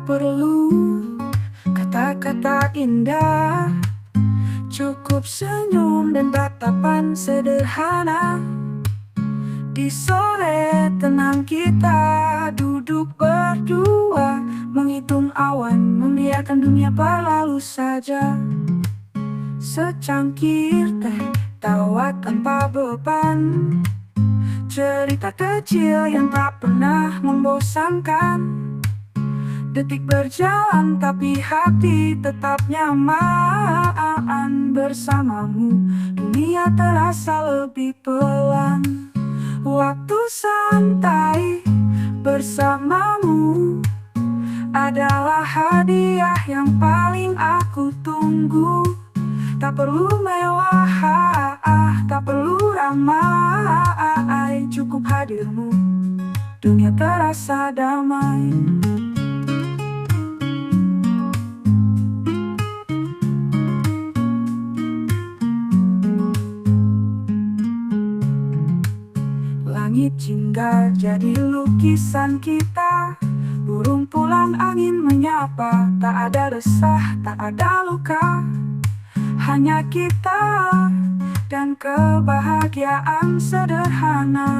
perlu kata-kata indah, cukup senyum dan tatapan sederhana. Di sore tenang kita duduk berdua, menghitung awan, membiarkan dunia berlalu saja. Secangkir teh, tawa tanpa beban, cerita kecil yang tak pernah membosankan. Detik berjalan tapi hati tetap nyaman. Bersamamu dunia terasa lebih pelan. Waktu santai bersamamu adalah hadiah yang paling aku tunggu. Tak perlu mewah, tak perlu ramai, cukup hadirmu, dunia terasa damai. Langit jingga jadi lukisan kita, burung pulang angin menyapa. Tak ada resah, tak ada luka, hanya kita dan kebahagiaan sederhana.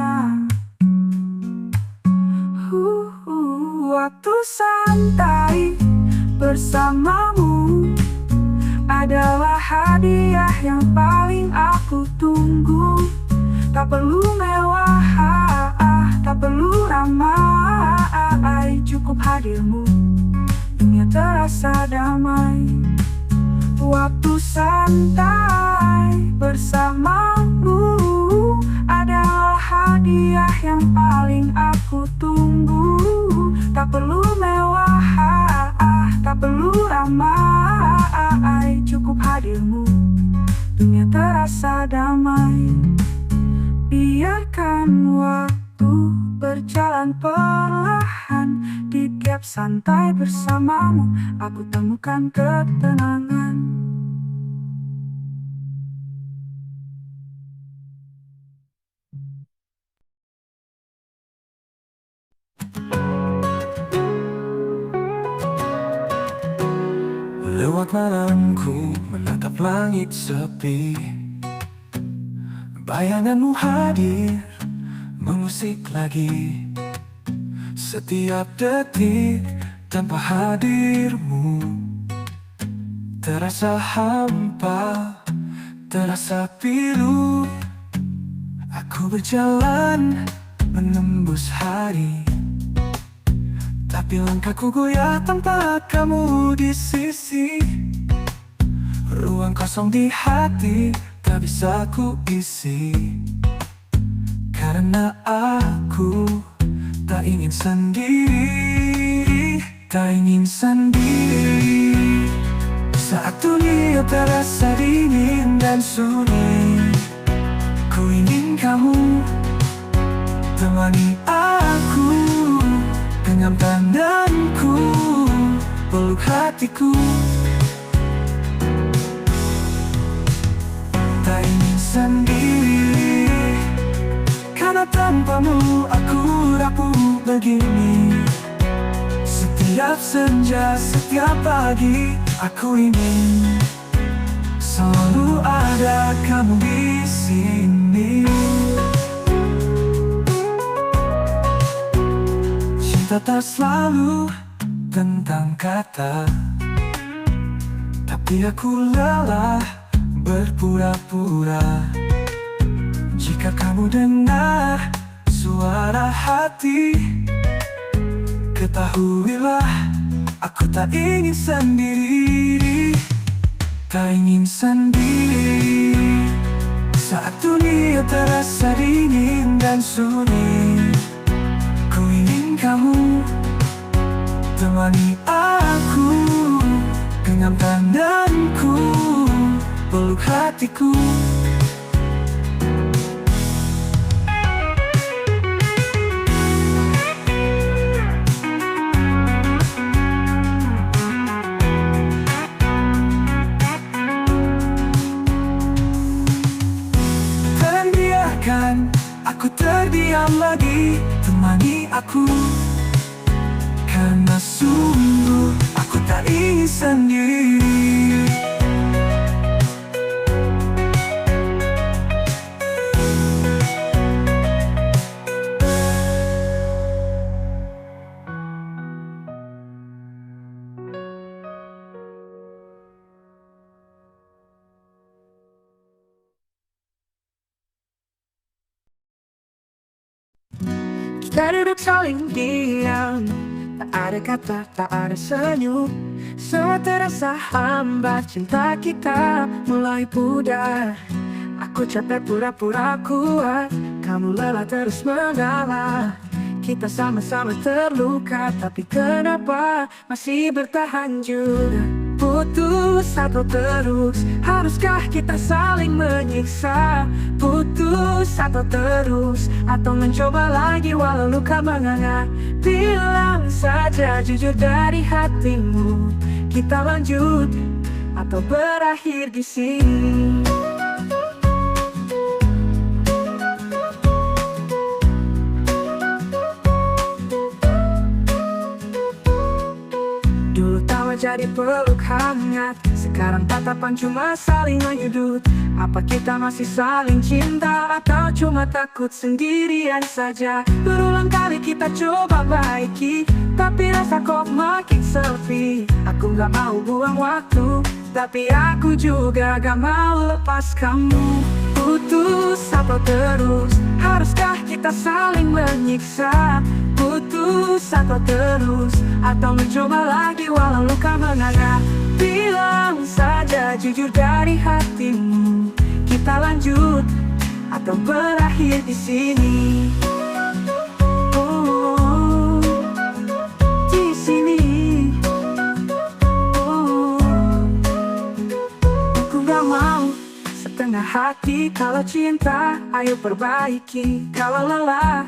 Waktu santai bersamamu adalah hadiah yang paling aku tunggu. Tak perlu mewah, tak perlu ramai, cukup hadirmu, dunia terasa damai. Waktu santai bersamamu adalah hadiah yang paling aku tunggu. Tak perlu mewah, tak perlu ramai, cukup hadirmu, dunia terasa damai. Biarkan waktu berjalan perlahan, di tiap santai bersamamu aku temukan ketenangan. Lewat malamku menatap langit sepi, bayanganmu hadir, mengusik lagi. Setiap detik tanpa hadirmu terasa hampa, terasa pilu. Aku berjalan menembus hari, tapi langkahku goyah tanpa kamu di sisi. Ruang kosong di hati tak bisa ku isi, karena aku tak ingin sendiri, tak ingin sendiri. Saat dunia terasa dingin dan sunyi, ku ingin kamu temani aku, genggam tanganku, peluk hatiku. Tak ingin sendiri, karena tanpamu aku rapuh begini. Setiap senja, setiap pagi, aku ingin selalu ada kamu di sini. Cinta tak selalu tentang kata, tapi aku lelah berpura-pura. Jika kamu dengar suara hati, ketahuilah aku tak ingin sendiri, tak ingin sendiri. Saat dunia terasa dingin dan sunyi, ku ingin kamu temani aku, genggam tanganku, peluk hatiku. Aku terdiam lagi, temani aku, karena sungguh ingin sendiri. Kita duduk saling diam, tak ada kata, tak ada senyum. Semua terasa hambar, cinta kita mulai pudar. Aku capek pura-pura kuat, kamu lelah terus mengalah. Kita sama-sama terluka, tapi kenapa masih bertahan juga? Putus atau terus, haruskah kita saling menyiksa? Putus atau terus, atau mencoba lagi walau luka menganga? Bilang saja jujur dari hatimu, kita lanjut atau berakhir di sini. Dulu tawa jadi peluk hangat, sekarang tatapan cuma saling menyudut. Apa kita masih saling cinta atau cuma takut sendirian saja? Berulang kali kita coba baiki, tapi rasa kok makin sepi. Aku gak mau buang waktu, tapi aku juga gak mau lepas kamu. Putus atau terus, haruskah kita saling menyiksa? Putus atau terus, atau mencoba lagi walau luka menganga? Bilang saja jujur dari hatimu, kita lanjut atau berakhir di sini. Oh, di sini. Oh, aku gak mau setengah hati. Kalau cinta, ayo perbaiki. Kalau lelah,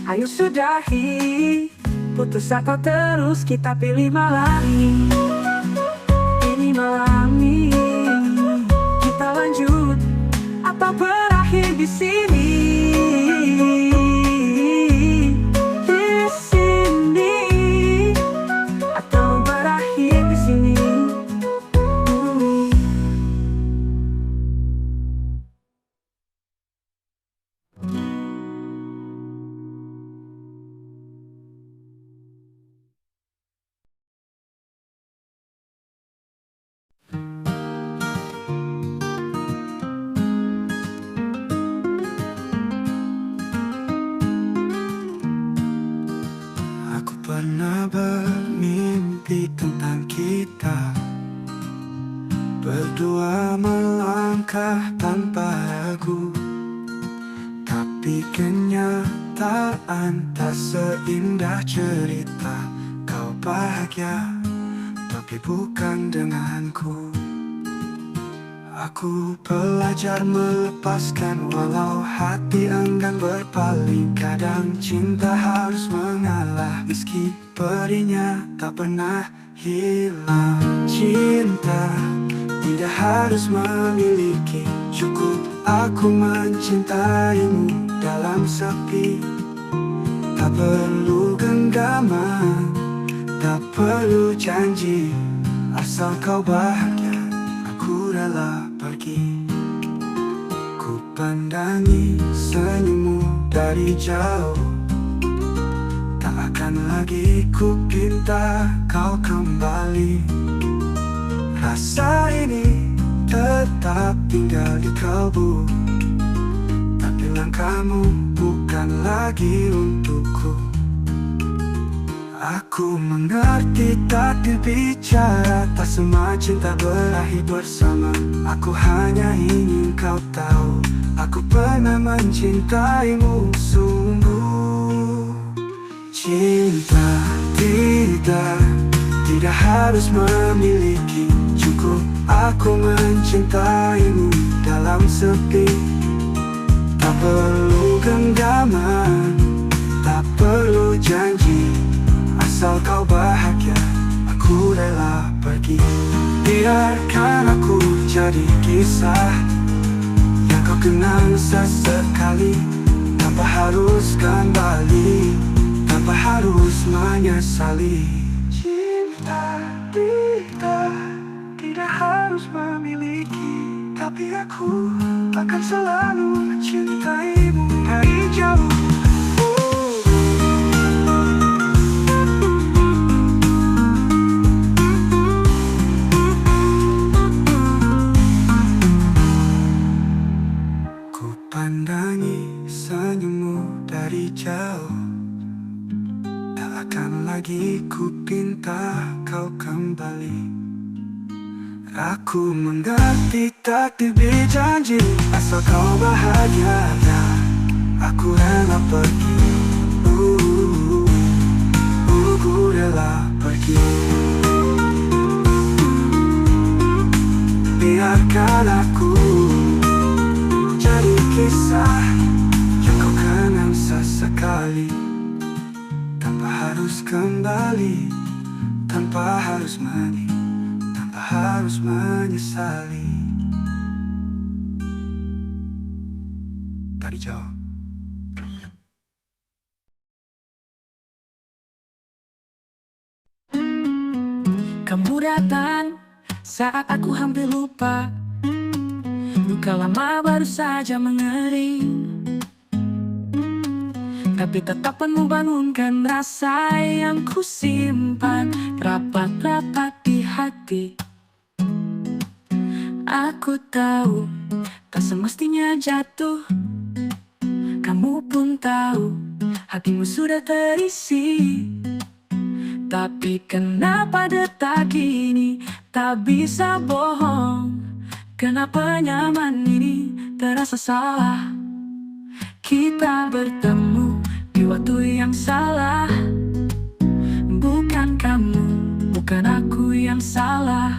ayo sudahi. Putus atau terus, kita pilih malam ini. Ini malam ini. Kita lanjut atau berakhir di sini. Di sini atau berakhir di sini. Aku pernah bermimpi tentang kita berdua melangkah tanpa ragu. Tapi kenyataan tak seindah cerita. Kau bahagia, tapi bukan denganku. Aku belajar melepaskan walau hati enggan berpaling. Kadang cinta harus mengalah meski perinya tak pernah hilang. Cinta tidak harus memiliki, cukup aku mencintaimu dalam sepi. Tak perlu genggaman, tak perlu janji, asal kau bahagia, aku rela pergi. Ku pandangi senyummu dari jauh, tak akan lagi ku pinta kau kembali. Rasa ini tetap tinggal di kalbu, tapi langkahmu bukan lagi untukku. Aku mengerti takdir bicara, tak semua cinta berakhir bersama. Aku hanya ingin kau tahu, aku pernah mencintaimu sungguh. Cinta tidak harus memiliki, cukup aku mencintaimu dalam sepi. Tak perlu genggaman, tak perlu janji, asal kau bahagia, aku rela pergi. Biarkan aku jadi kisah yang kau kenang sesekali, tanpa harus kembali, tanpa harus menyesali. Cinta kita harus memiliki, tapi aku akan selalu mencintaimu dari jauh. Ku pandangi senyummu dari jauh, tak akan lagi ku pinta kau kembali. Aku mengerti takdir berjanji, asal kau bahagia dan aku rela pergi. Ku rela pergi. Biarkan aku jadi kisah yang kau kenang sesekali, tanpa harus kembali, tanpa harus harus menyesali. Dari jauh. Kamu datang saat aku hampir lupa, luka lama baru saja mengering, tapi tetap membangunkan rasa yang ku simpan rapat-rapat di hati. Aku tahu tak semestinya jatuh, kamu pun tahu hatimu sudah terisi. Tapi kenapa detak ini tak bisa bohong? Kenapa nyaman ini terasa salah? Kita bertemu di waktu yang salah. Bukan kamu, bukan aku yang salah,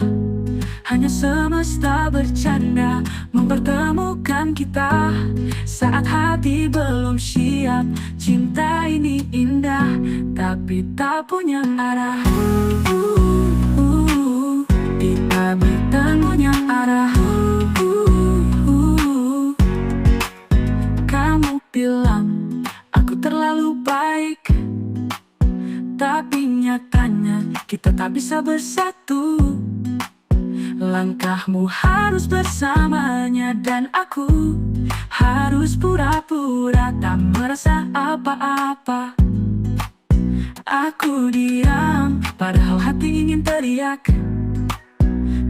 hanya semesta bercanda mempertemukan kita saat hati belum siap. Cinta ini indah tapi tak punya arah. Kita bertemunya arah. Kamu bilang aku terlalu baik, tapi nyatanya kita tak bisa bersatu. Langkahmu harus bersamanya dan aku harus pura-pura tak merasa apa-apa. Aku diam, padahal hati ingin teriak.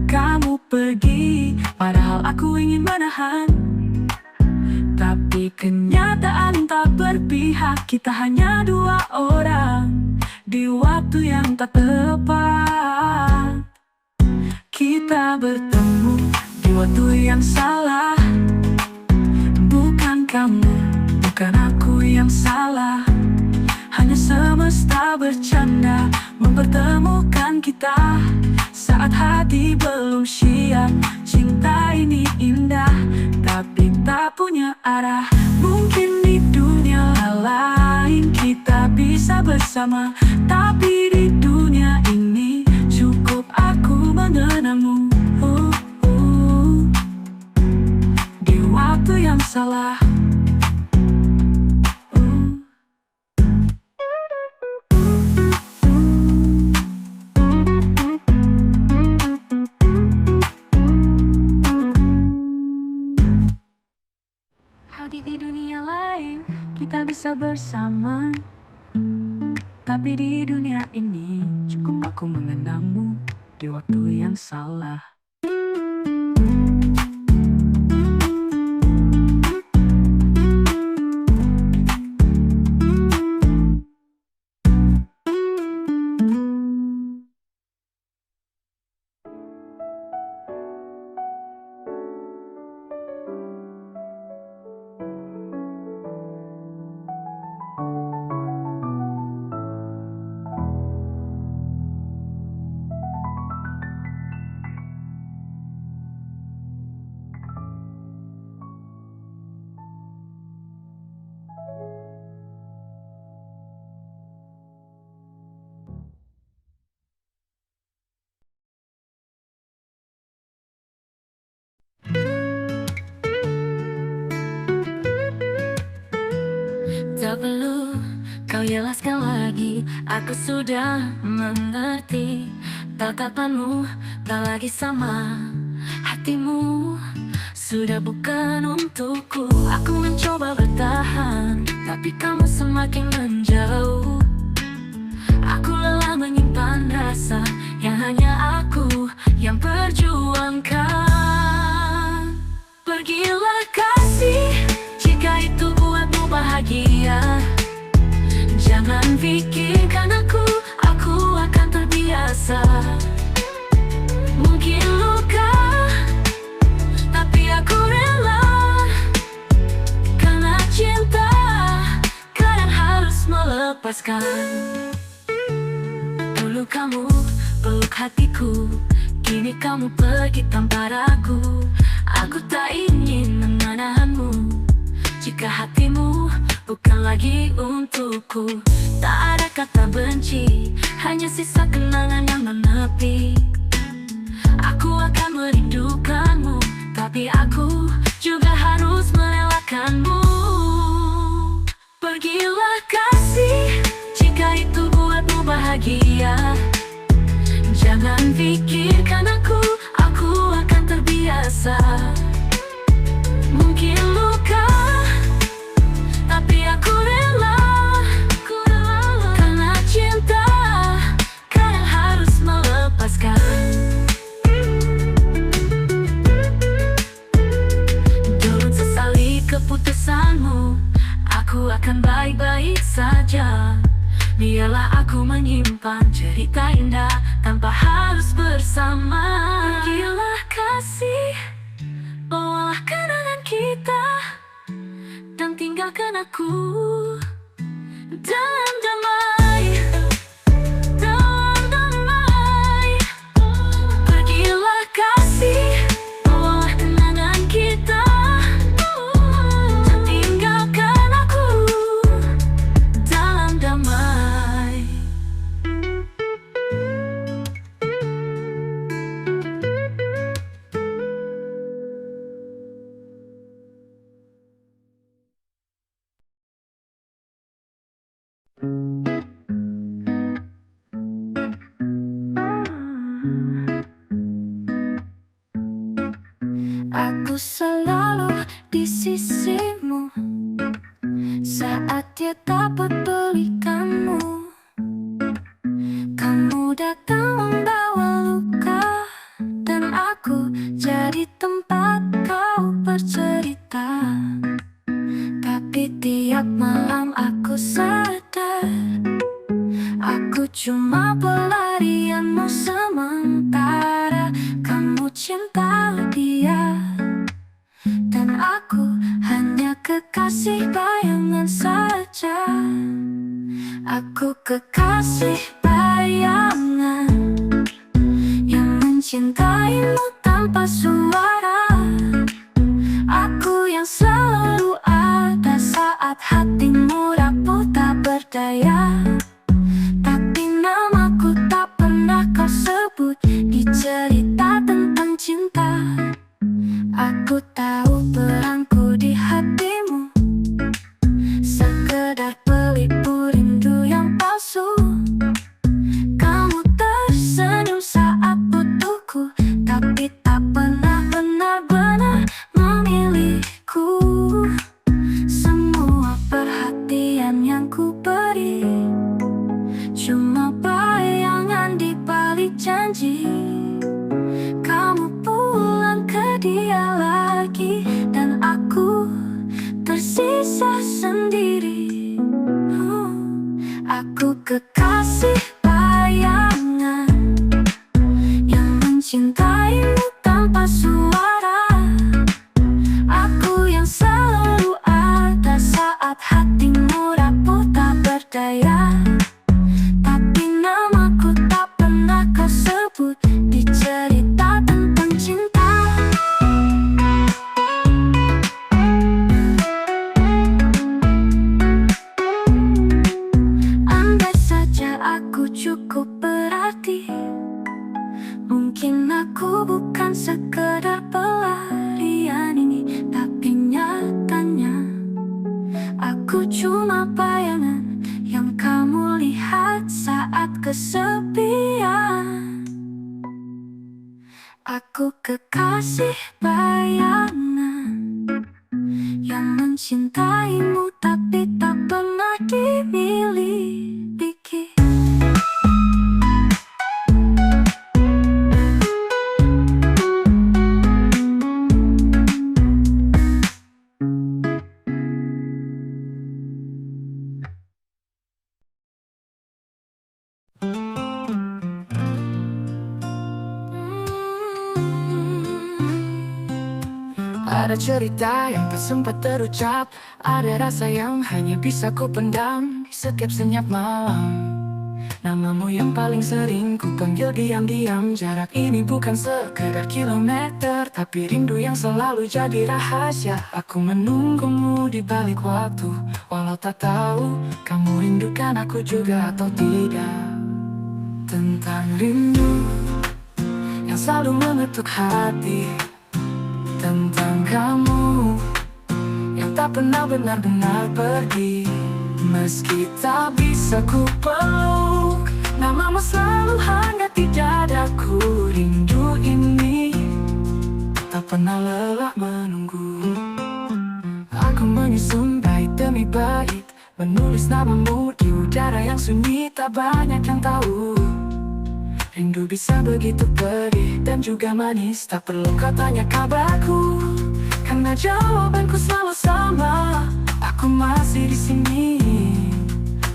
Kamu pergi, padahal aku ingin menahan. Tapi kenyataan tak berpihak, kita hanya dua orang di waktu yang tak tepat. Kita bertemu di waktu yang salah. Bukan kamu, bukan aku yang salah, hanya semesta bercanda mempertemukan kita saat hati belum siap. Cinta ini indah tapi tak punya arah. Mungkin di dunia lain kita bisa bersama, tapi di dunia ini cukup aku mengenangmu di waktu yang salah. Di dunia lain kita bisa bersama, tapi di dunia ini cukup aku mengenangmu di waktu yang salah. Tak perlu kau jelaskan lagi, aku sudah mengerti. Tatapanmu tak lagi sama, Hatimu sudah bukan untukku. Aku mencoba bertahan, tapi kamu semakin menjauh. Aku lelah menyimpan rasa yang hanya aku yang perjuangkan. Pergilah kasih, jika itu buatmu bahagia. Jangan pikirkan aku akan terbiasa. Mungkin luka, tapi aku rela. Karena cinta kadang harus melepaskan. Dulu kamu peluk hatiku, kini kamu pergi tanpa ragu. Aku tak ingin menahanmu. Jika hatimu bukan lagi untukku, tak ada kata benci, hanya sisa kenangan yang menepi. Aku akan merindukanmu, tapi aku juga harus merelakanmu. Pergilah kasih, jika itu buatmu bahagia. Jangan pikirkan aku akan terbiasa. Mungkin luka, tapi aku rela. Karena cinta kadang harus melepaskan. Jangan sesali keputusanmu, aku akan baik-baik saja. Biarlah aku menyimpan cerita indah tanpa harus bersama. Pergilah kasih, bawalah kenangan kita, dan tinggalkan aku dalam damai. Dalam damai. Pergilah kasih, bawalah kenangan kita, dan tinggalkan aku dalam damai. Aku selalu di sisimu saat dia tak pedulikanmu. Kamu datang membawa luka, dan aku jadi tempat kau bercerita. Tapi tiap malam aku sadar, aku cuma pelarianmu sementara. Kamu cinta dia, dan aku hanya kekasih bayangan saja. Aku kekasih bayangan yang mencintaimu tanpa suara. Aku yang selalu ada saat hatimu rapuh tak berdaya. Tapi namaku tak pernah kau sebut di cerita tentang cinta. Aku tahu peranku di hatimu sekedar pelipur rindu yang palsu. Kamu tersenyum saat butuhku, tapi tak pernah benar-benar memilihku. Semua perhatian yang ku beri cuma bayangan di balik janji. Kamu pulang ke dia lagi, dan aku tersisa sendiri. Aku kekasih bayangan yang mencintaimu tanpa suara. Aku yang selalu ada saat hatimu rapuh tak berdaya. Tapi namaku tak pernah kau sebut di cerita tentang cinta. Andai saja aku cukup berarti, mungkin aku bukan sekedar pelarian ini. Tapi nyatanya aku cuma bayangan yang kamu lihat saat kesepian. Aku kekasih bayangan yang mencintaimu tapi tak pernah dimiliki. Ada cerita yang tak sempat terucap, ada rasa yang hanya bisa ku pendam di setiap senyap malam. Namamu yang paling sering ku panggil diam-diam. Jarak ini bukan sekedar kilometer, tapi rindu yang selalu jadi rahasia. Aku menunggumu di balik waktu, walau tak tahu kamu rindukan aku juga atau tidak. Tentang rindu yang selalu mengetuk hati, tentang kamu yang tak pernah benar-benar pergi. Meski tak bisa ku peluk, namamu selalu hangat di dadaku. Rindu ini tak pernah lelah menunggu. Aku menyusun bait demi bait, menulis namamu di udara yang sunyi, tak banyak yang tahu. Rindu bisa begitu perih dan juga manis, tak perlu kau tanya kabarku, karena jawabanku selalu sama. Aku masih di sini,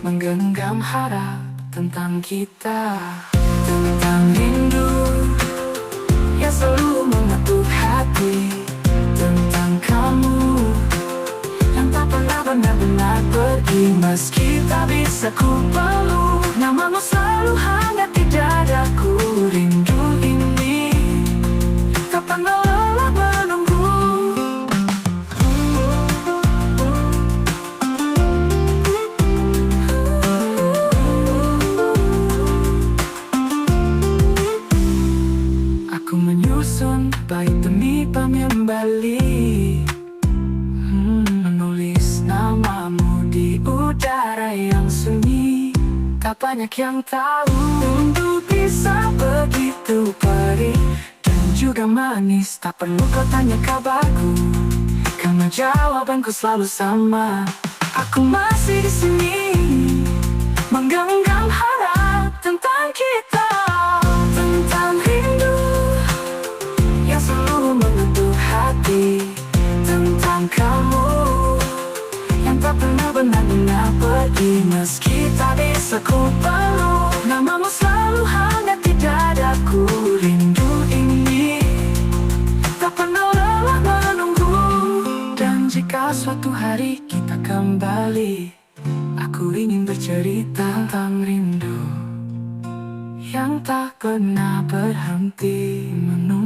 menggenggam harap tentang kita. Tentang rindu yang selalu mengetuk hati, tentang kamu yang tak pernah benar-benar pergi. Meski tak bisa ku peluk, namamu selalu hangat di dadaku. Rindu ini tak pernah lelah menunggu. Aku menyusun bait demi pengembali, menulis namamu di udara yang sunyi, tak banyak yang tahu. Rindu bisa begitu perih dan juga manis, tak perlu kau tanya kabarku, karena jawabanku selalu sama. Aku masih di sini, menggenggam harap tentang kita. Tentang rindu yang selalu mengetuk hati, tentang kamu yang tak pernah benar-benar pergi. Meski tak bisa ku peluk, namamu selalu hangat di dadaku. Rindu ini tak pernah lelah menunggu. Dan jika suatu hari kita kembali, aku ingin bercerita tentang rindu yang tak pernah berhenti menunggu.